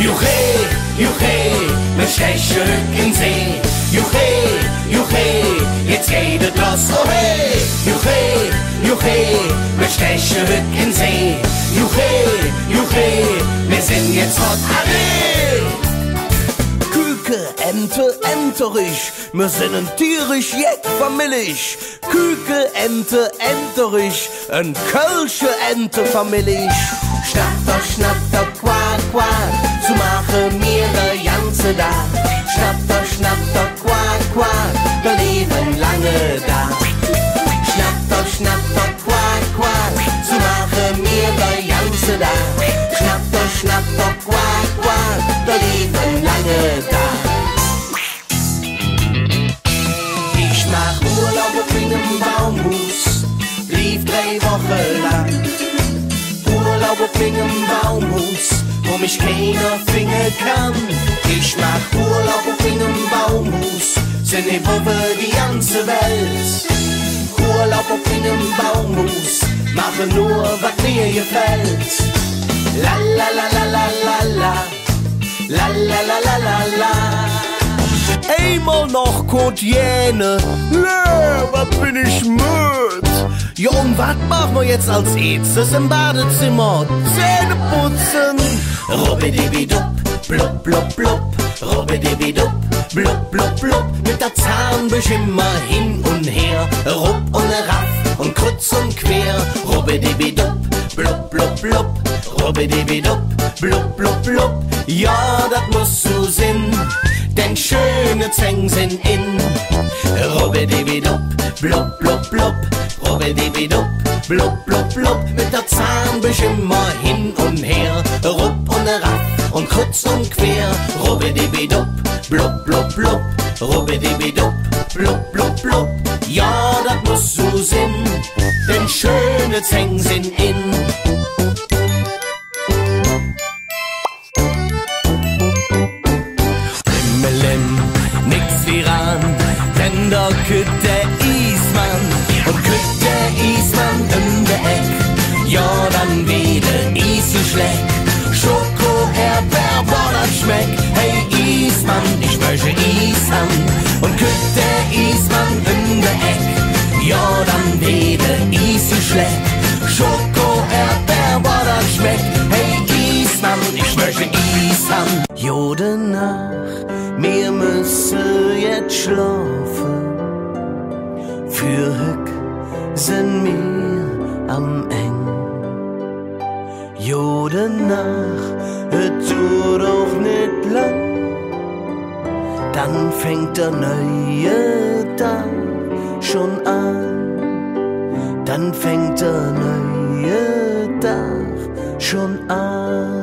Juche, juche, mit Stechstück in See. Juche, juche, jetzt geht es los, oh hey. Juche, juche, mit Stechstück in See. Juche, juche, wir sind jetzt hot, alle. Küke, Ente, Enterich, wir sind ein tierisch Jeck familisch. Küke, Ente, Enterich, ein Kölsche Ente familisch. Schnatter, quack, quack, zu machen mir der ganze Tag. Schnatter, quack, quack, wir leben lange da. Schnatter, quack, quack, zu machen mir der ganze Tag. Schnatter, quack, quack, wir leben lange da. Ich mach Urlaub auf einem Baumhaus, lief 3 Wochen lang. Urlaub auf einem Baumhaus, wo mich keiner finden kann. Ich mach Urlaub auf einem Baumhaus, sind über die ganze Welt. Urlaub auf einem Baumhaus, mache nur, was mir gefällt. La la la la la la la, la la la la la la. Einmal noch Kotjene, was bin ich müd. Ja, und was machen wir jetzt als erstes im Badezimmer? Zähne putzen. Robbidibidup, blub, blub, blub. Robbidibidup, blub, blub, blub. Mit der Zahnbüsch immer hin und her. Rupp und raff und kreuz und quer. Robbidibidup, blub, blub, blub. Robbidibidup, blub, blub, blub. Ja, das muss so sein, denn schöne Zähne sind in. Robbidibidup, blub, blub, blub. Robbidibidup, blub, blub, blub. Mit der Zahnbüsch immer hin und her. Rupp und raff und kreuz und quer. Robbidibidup, blub, blub, blub. Robbidibidup, blub, blub, blub. Ja, das muss so sein, denn schöne Zähne sind in. Nix wie ran, denn da kütt der Ismann. Und kütt der Ismann in der Eck, ja dann wieder Is und Schleck. Schoko, Erdbeer, boah, das schmeckt. Hey Ismann, ich möchte Is haben. Und kütt der Ismann in der Eck, ja dann wieder Is und Schleck. Schoko, Erdbeer, boah, das schmeckt. Hey Ismann, ich möchte Is haben. Jode Nacht, wir müssen jetzt schlafen. Für Hück sind wir am Eng. Jode Nacht, es tut auch nicht lang. Dann fängt der neue Tag schon an. Dann fängt der neue Tag schon an.